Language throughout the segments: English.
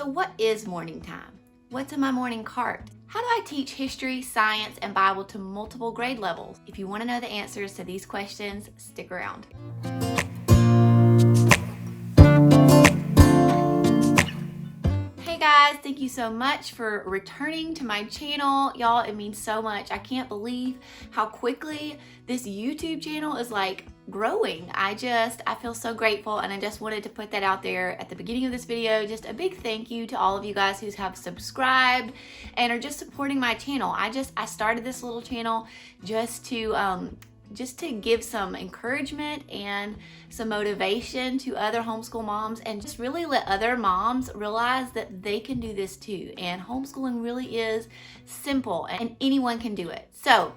So what is morning time? What's in my morning cart? How do I teach history, science, and Bible to multiple grade levels? If you want to know the answers to these questions, stick around. Hey guys, thank you so much for returning to my channel. Y'all, it means so much. I can't believe how quickly this YouTube channel is like growing. I feel so grateful, and I just wanted to put that out there at the beginning of this video. Just a big thank you to all of you guys who have subscribed and are just supporting my channel. I started this little channel just to give some encouragement and some motivation to other homeschool moms, and just really let other moms realize that they can do this too. And homeschooling really is simple and anyone can do it. So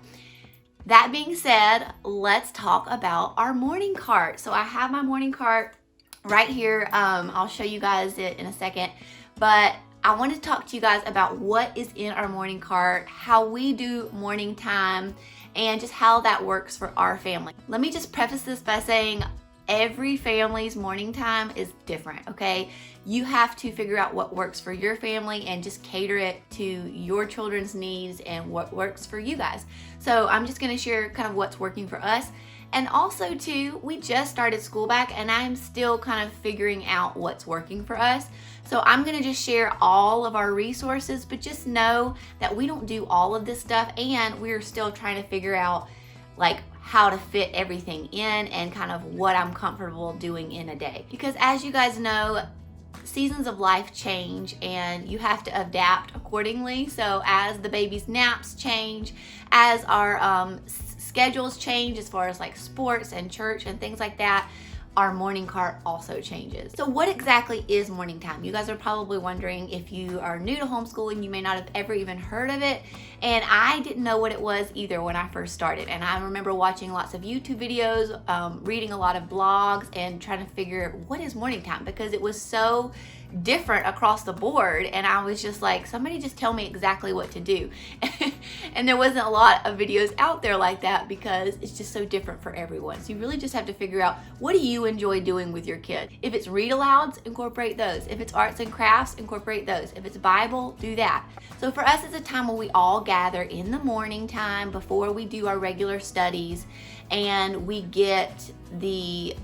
that being said, let's talk about our morning cart. So I have my morning cart right here. I'll show you guys it in a second, but I want to talk to you guys about what is in our morning cart, how we do morning time, and just how that works for our family. Let me just preface this by saying every family's morning time is different, okay? You have to figure out what works for your family and just cater it to your children's needs and what works for you guys. So I'm just gonna share kind of what's working for us. And also too, we just started school back and I'm still kind of figuring out what's working for us. So I'm gonna just share all of our resources, but just know that we don't do all of this stuff and we're still trying to figure out like how to fit everything in and kind of what I'm comfortable doing in a day. Because as you guys know, seasons of life change and you have to adapt accordingly. So as the baby's naps change, as our schedules change as far as like sports and church and things like that, our morning cart also changes. So what exactly is morning time? You guys are probably wondering. If you are new to homeschooling, you may not have ever even heard of it. And I didn't know what it was either when I first started. And I remember watching lots of YouTube videos, reading a lot of blogs, and trying to figure what is morning time, because it was so different across the board. And I was just like, somebody just tell me exactly what to do. And there wasn't a lot of videos out there like that because it's just so different for everyone. So you really just have to figure out, what do you enjoy doing with your kid? If it's read alouds, incorporate those. If it's arts and crafts, incorporate those. If it's Bible, do that. So for us, it's a time where we all gather in the morning time before we do our regular studies, and we get the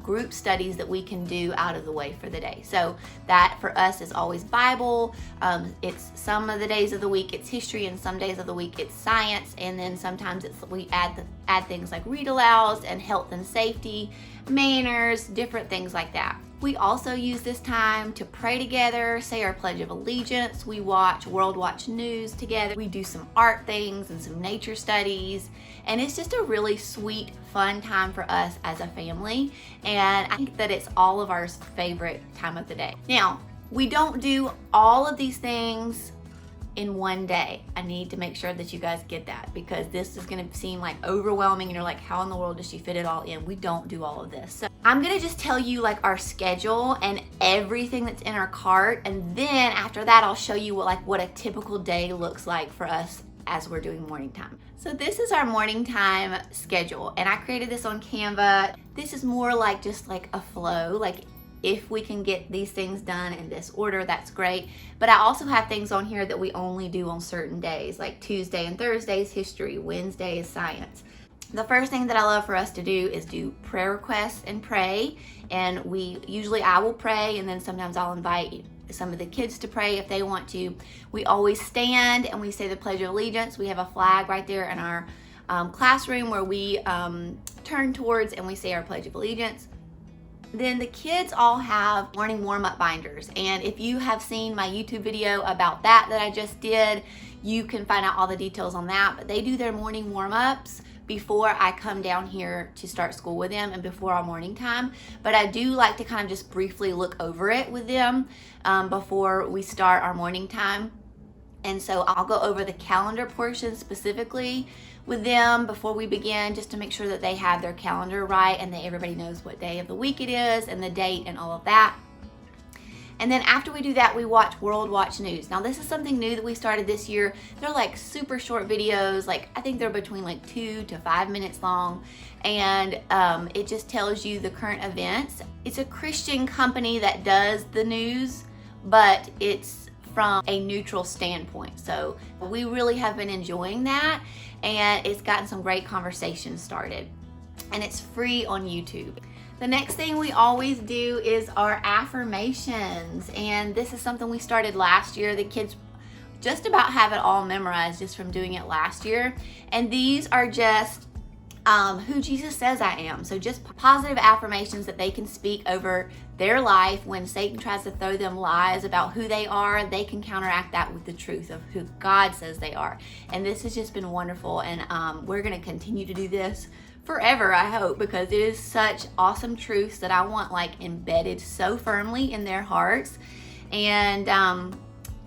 group studies that we can do out of the way for the day. So that for us is always Bible. It's some of the days of the week it's history, and some days of the week it's science, and then sometimes we add things like read alouds and health and safety, manners, different things like that. We also use this time to pray together, say our Pledge of Allegiance. We watch World Watch News together. We do some art things and some nature studies. And it's just a really sweet, fun time for us as a family. And I think that it's all of our favorite time of the day. Now, we don't do all of these things in one day. I need to make sure that you guys get that, because this is going to seem like overwhelming and you're like, how in the world does she fit it all in? We don't do all of this. So I'm going to just tell you like our schedule and everything that's in our cart, and then after that I'll show you what a typical day looks like for us as we're doing morning time. So this is our morning time schedule, and I created this on Canva. This is more like just like a flow, like if we can get these things done in this order, that's great. But I also have things on here that we only do on certain days, like Tuesday and Thursday is history, Wednesday is science. The first thing that I love for us to do is do prayer requests and pray. And I will pray, and then sometimes I'll invite some of the kids to pray if they want to. We always stand and we say the Pledge of Allegiance. We have a flag right there in our classroom where we turn towards and we say our Pledge of Allegiance. Then the kids all have morning warm-up binders, and if you have seen my YouTube video about that I just did, you can find out all the details on that. But they do their morning warm-ups before I come down here to start school with them and before our morning time. But I do like to kind of just briefly look over it with them before we start our morning time. And so I'll go over the calendar portion specifically with them before we begin, just to make sure that they have their calendar right and that everybody knows what day of the week it is and the date and all of that. And then after we do that, we watch World Watch News. Now this is something new that we started this year. They're like super short videos, like I think they're between like 2 to 5 minutes long, and it just tells you the current events. It's a Christian company that does the news, but it's from a neutral standpoint. So we really have been enjoying that, and it's gotten some great conversations started, and it's free on YouTube. The next thing we always do is our affirmations, and this is something we started last year. The kids just about have it all memorized just from doing it last year, and these are just who Jesus says I am. So just positive affirmations that they can speak over their life. When Satan tries to throw them lies about who they are, they can counteract that with the truth of who God says they are. And this has just been wonderful, and we're going to continue to do this forever, I hope, because it is such awesome truths that I want like embedded so firmly in their hearts. And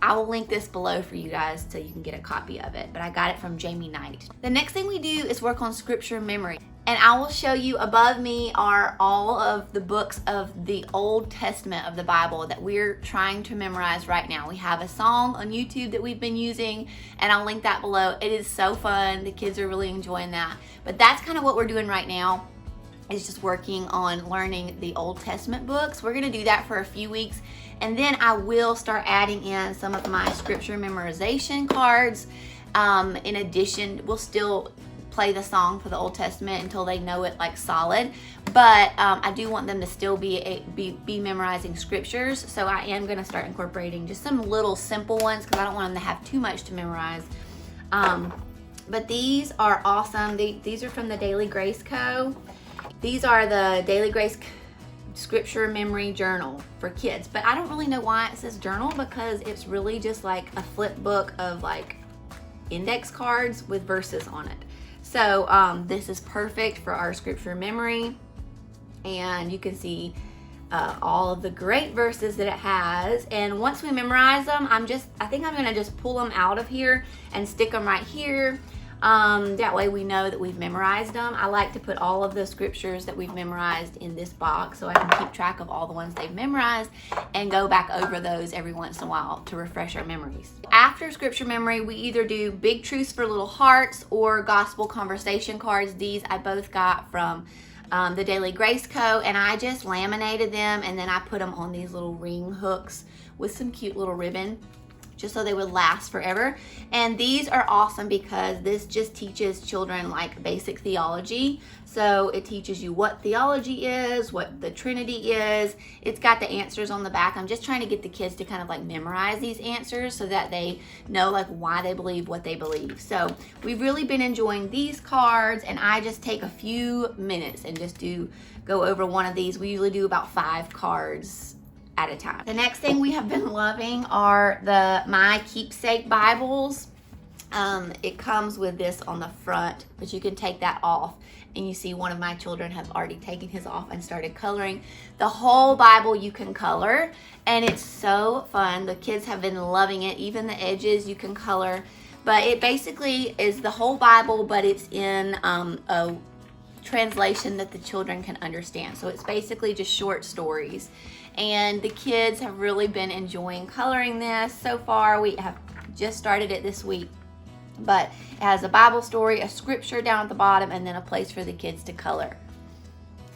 I will link this below for you guys so you can get a copy of it, but I got it from Jamie Knight. The next thing we do is work on scripture memory. And I will show you above me are all of the books of the Old Testament of the Bible that we're trying to memorize right now. We have a song on YouTube that we've been using, and I'll link that below. It is so fun. The kids are really enjoying that. But that's kind of what we're doing right now, is just working on learning the Old Testament books. We're gonna do that for a few weeks, and then I will start adding in some of my scripture memorization cards. In addition, we'll still play the song for the Old Testament until they know it like solid, but I do want them to still be memorizing scriptures, so I am gonna start incorporating just some little simple ones because I don't want them to have too much to memorize. But these are awesome. These are from the Daily Grace Co. These are the Daily Grace Scripture Memory Journal for kids, but I don't really know why it says journal, because it's really just like a flip book of like index cards with verses on it. So this is perfect for our scripture memory, and you can see all of the great verses that it has. And once we memorize them, I think I'm gonna just pull them out of here and stick them right here. That way we know that we've memorized them. I like to put all of the scriptures that we've memorized in this box so I can keep track of all the ones they've memorized and go back over those every once in a while to refresh our memories. After scripture memory, we either do big truths for little hearts or gospel conversation cards. These I both got from the Daily Grace Co., and I just laminated them, and then I put them on these little ring hooks with some cute little ribbon, just so they would last forever. And these are awesome because this just teaches children like basic theology. So it teaches you what theology is, what the Trinity is. It's got the answers on the back. I'm just trying to get the kids to kind of like memorize these answers so that they know like why they believe what they believe. So we've really been enjoying these cards, and I just take a few minutes and just go over one of these. We usually do about 5 cards at a time. The next thing we have been loving are my keepsake Bibles. It comes with this on the front, but you can take that off, and you see one of my children have already taken his off and started coloring. The whole Bible you can color, and it's so fun. The kids have been loving it. Even the edges you can color, but it basically is the whole Bible, but it's in a translation that the children can understand. So it's basically just short stories, and the kids have really been enjoying coloring this so far. We have just started it this week, but it has a Bible story, a scripture down at the bottom, and then a place for the kids to color.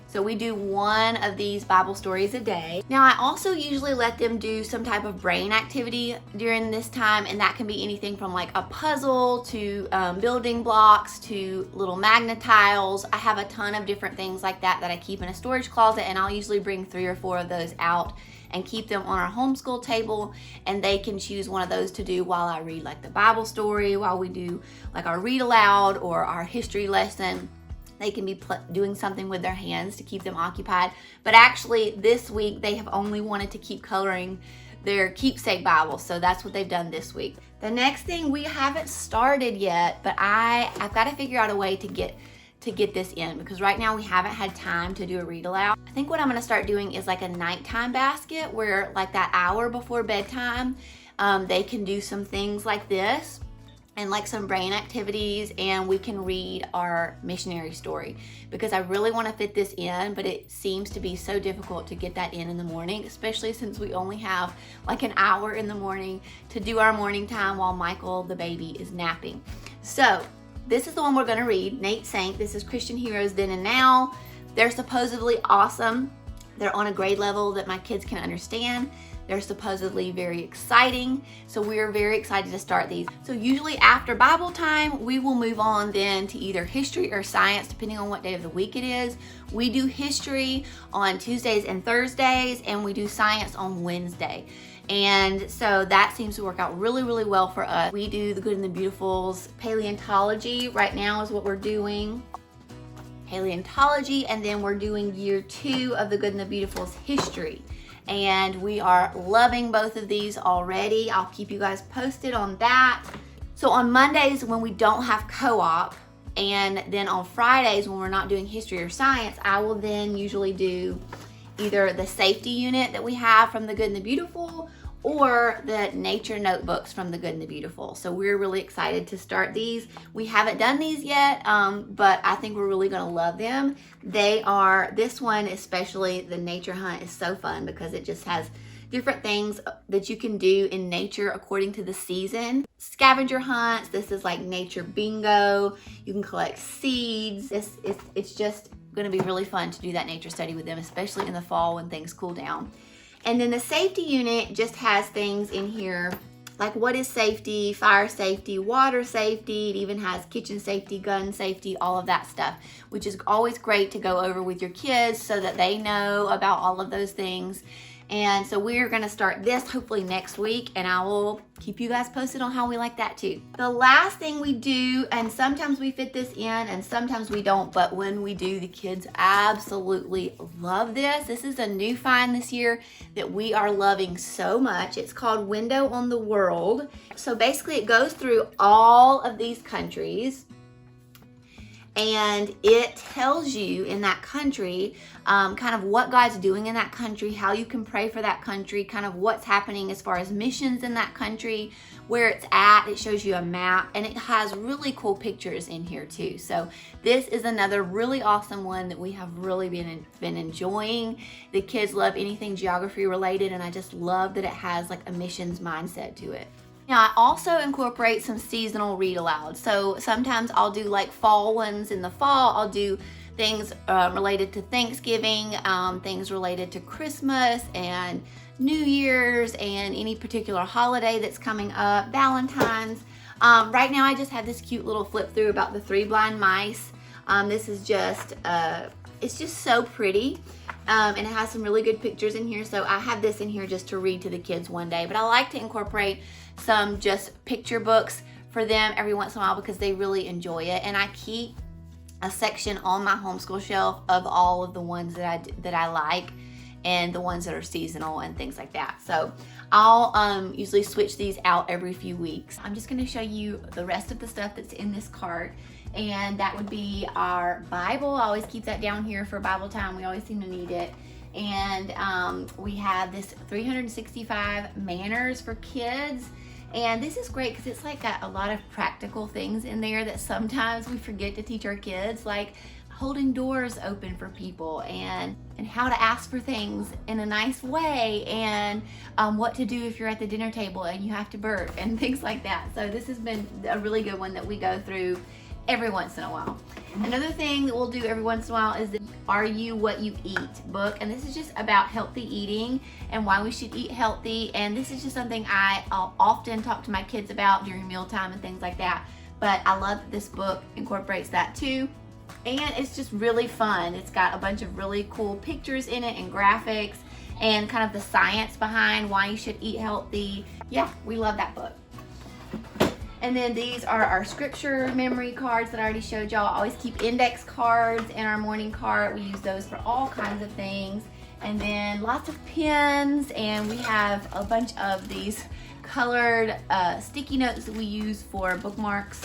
So we do one of these Bible stories a day. Now I also usually let them do some type of brain activity during this time, and that can be anything from like a puzzle to building blocks to little magnet tiles. I have a ton of different things like that I keep in a storage closet, and I'll usually bring 3 or 4 of those out and keep them on our homeschool table, and they can choose one of those to do while I read like the Bible story, while we do like our read aloud or our history lesson. They can be doing something with their hands to keep them occupied. But actually this week they have only wanted to keep coloring their keepsake Bible, so that's what they've done this week. The next thing, we haven't started yet, but I've got to figure out a way to get this in, because right now we haven't had time to do a read aloud. I think what I'm going to start doing is like a nighttime basket, where like that hour before bedtime they can do some things like this and like some brain activities, and we can read our missionary story, because I really want to fit this in, but it seems to be so difficult to get that in the morning, especially since we only have like an hour in the morning to do our morning time while Michael the baby is napping. So this is the one we're going to read, Nate Saint. This is Christian Heroes Then and Now. They're supposedly awesome. They're on a grade level that my kids can understand. They're supposedly very exciting, so we are very excited to start these. So usually after Bible time, we will move on then to either history or science, depending on what day of the week it is. We do history on Tuesdays and Thursdays, and we do science on Wednesday. And so that seems to work out really, really well for us. We do the Good and the Beautiful's paleontology right now is what we're doing. Paleontology, and then we're doing year 2 of the Good and the Beautiful's history. And we are loving both of these already. I'll keep you guys posted on that. So on Mondays when we don't have co-op, and then on Fridays when we're not doing history or science, I will then usually do either the safety unit that we have from the Good and the Beautiful or the nature notebooks from the Good and the Beautiful. So we're really excited to start these. We haven't done these yet, but I think we're really gonna love them. This one especially, the nature hunt, is so fun because it just has different things that you can do in nature according to the season. Scavenger hunts, this is like nature bingo. You can collect seeds. It's just gonna be really fun to do that nature study with them, especially in the fall when things cool down. And then the safety unit just has things in here like what is safety, fire safety, water safety. It even has kitchen safety, gun safety, all of that stuff, which is always great to go over with your kids so that they know about all of those things. And so we're gonna start this hopefully next week, and I will keep you guys posted on how we like that too. The last thing we do, and sometimes we fit this in and sometimes we don't, but when we do, the kids absolutely love this. This is a new find this year that we are loving so much. It's called Window on the World. So basically it goes through all of these countries, and it tells you in that country kind of what God's doing in that country, how you can pray for that country, kind of what's happening as far as missions in that country, where it's at. It shows you a map, and it has really cool pictures in here too. So this is another really awesome one that we have really been enjoying. The kids love anything geography related, and I just love that it has like a missions mindset to it. Now, I also incorporate some seasonal read aloud. So sometimes I'll do like fall ones in the fall. I'll do things related to Thanksgiving, things related to Christmas and New Year's and any particular holiday that's coming up, Valentine's. Right now I just have this cute little flip through about the 3 blind mice. This is just, it's just so pretty. And it has some really good pictures in here. So I have this in here just to read to the kids one day. But I like to incorporate some just picture books for them every once in a while because they really enjoy it. And I keep a section on my homeschool shelf of all of the ones that I like and the ones that are seasonal and things like that. So I'll usually switch these out every few weeks. I'm just gonna show you the rest of the stuff that's in this cart. And that would be our Bible. I always keep that down here for Bible time. We always seem to need it. And we have this 365 manners for kids. And this is great because it's like got a lot of practical things in there that sometimes we forget to teach our kids, like holding doors open for people and how to ask for things in a nice way, and what to do if you're at the dinner table and you have to burp and things like that. So this has been a really good one that we go through every once in a while. Another thing that we'll do every once in a while is the Are You What You Eat book, and this is just about healthy eating and why we should eat healthy. And this is just something I'll often talk to my kids about during mealtime and things like that, but I love that this book incorporates that too. And it's just really fun. It's got a bunch of really cool pictures in it and graphics and kind of the science behind why you should eat healthy. Yeah, we love that book. And then these are our scripture memory cards that I already showed y'all. I always keep index cards in our morning cart. We use those for all kinds of things. And then lots of pens, and we have a bunch of these colored sticky notes that we use for bookmarks.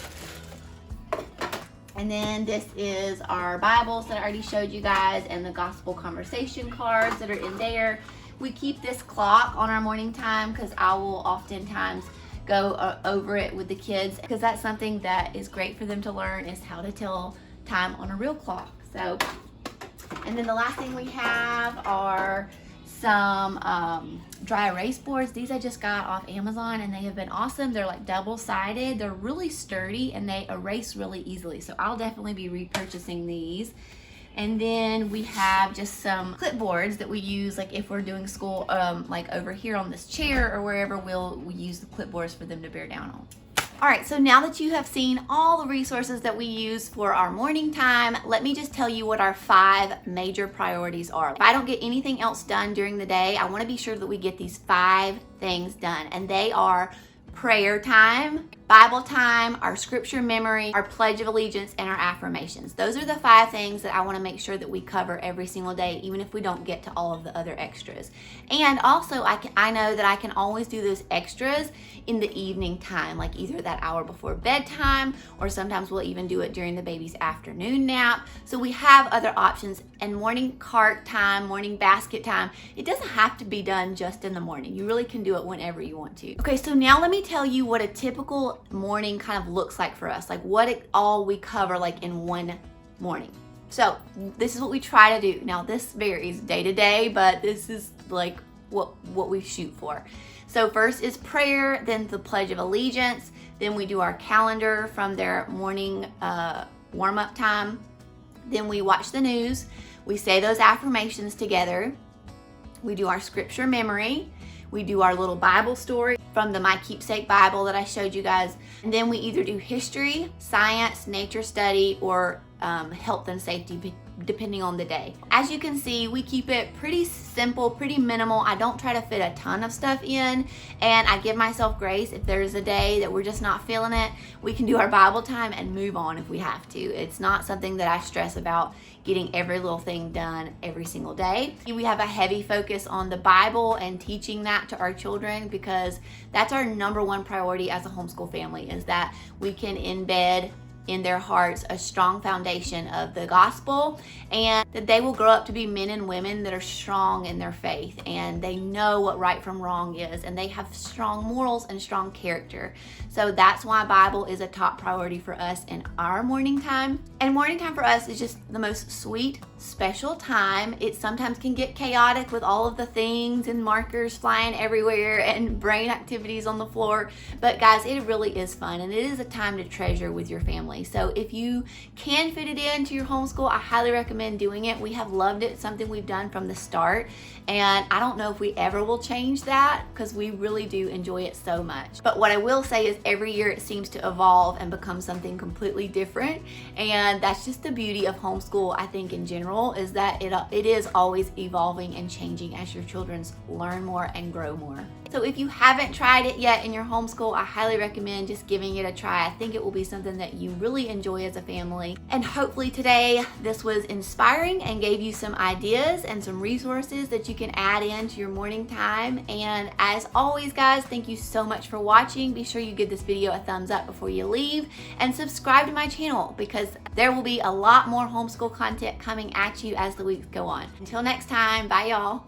And then this is our Bibles that I already showed you guys, and the gospel conversation cards that are in there. We keep this clock on our morning time because I will oftentimes go over it with the kids, because that's something that is great for them to learn, is how to tell time on a real clock. So, and then the last thing we have are some dry erase boards. These I just got off Amazon and they have been awesome. They're like double-sided. They're really sturdy and they erase really easily. So I'll definitely be repurchasing these. And then we have just some clipboards that we use, like if we're doing school, like over here on this chair or wherever, we use the clipboards for them to bear down on. All right, so now that you have seen all the resources that we use for our morning time, let me just tell you what our 5 major priorities are. If I don't get anything else done during the day, I want to be sure that we get these 5 things done, and they are prayer time, Bible time, our scripture memory, our pledge of allegiance, and our affirmations. Those are the 5 things that I want to make sure that we cover every single day, even if we don't get to all of the other extras. And also, I know that I can always do those extras in the evening time, like either that hour before bedtime, or sometimes we'll even do it during the baby's afternoon nap. So we have other options. And morning cart time, morning basket time, it doesn't have to be done just in the morning. You really can do it whenever you want to. Okay, so now let me tell you what a typical morning kind of looks like for us, like what all we cover like in one morning. So this is what we try to do. Now this varies day to day, but this is like what we shoot for. So first is prayer, then the pledge of allegiance, then we do our calendar from their morning warm-up time, then we watch the news, we say those affirmations together, we do our scripture memory, we do our little Bible story from the My Keepsake Bible that I showed you guys, and then we either do history, science, nature study, or health and safety, depending on the day. As you can see, we keep it pretty simple, pretty minimal. I don't try to fit a ton of stuff in, and I give myself grace. If there's a day that we're just not feeling it, we can do our Bible time and move on if we have to. It's not something that I stress about getting every little thing done every single day. We have a heavy focus on the Bible and teaching that to our children, because that's our number one priority as a homeschool family, is that we can embed in their hearts a strong foundation of the gospel, and that they will grow up to be men and women that are strong in their faith, and they know what right from wrong is, and they have strong morals and strong character. So that's why Bible is a top priority for us in our morning time. And morning time for us is just the most sweet, special time. It sometimes can get chaotic with all of the things and markers flying everywhere and brain activities on the floor, but guys, it really is fun, and it is a time to treasure with your family. So if you can fit it into your homeschool, I highly recommend doing it. We have loved it. It's something we've done from the start, and I don't know if we ever will change that, because we really do enjoy it so much. But what I will say is every year it seems to evolve and become something completely different, and that's just the beauty of homeschool, I think, in general, is that it is always evolving and changing as your children learn more and grow more. So if you haven't tried it yet in your homeschool, I highly recommend just giving it a try. I think it will be something that you really enjoy as a family. And hopefully today this was inspiring and gave you some ideas and some resources that you can add into your morning time. And as always, guys, thank you so much for watching. Be sure you give this video a thumbs up before you leave, and subscribe to my channel, because there will be a lot more homeschool content coming at you as the weeks go on. Until next time, bye y'all.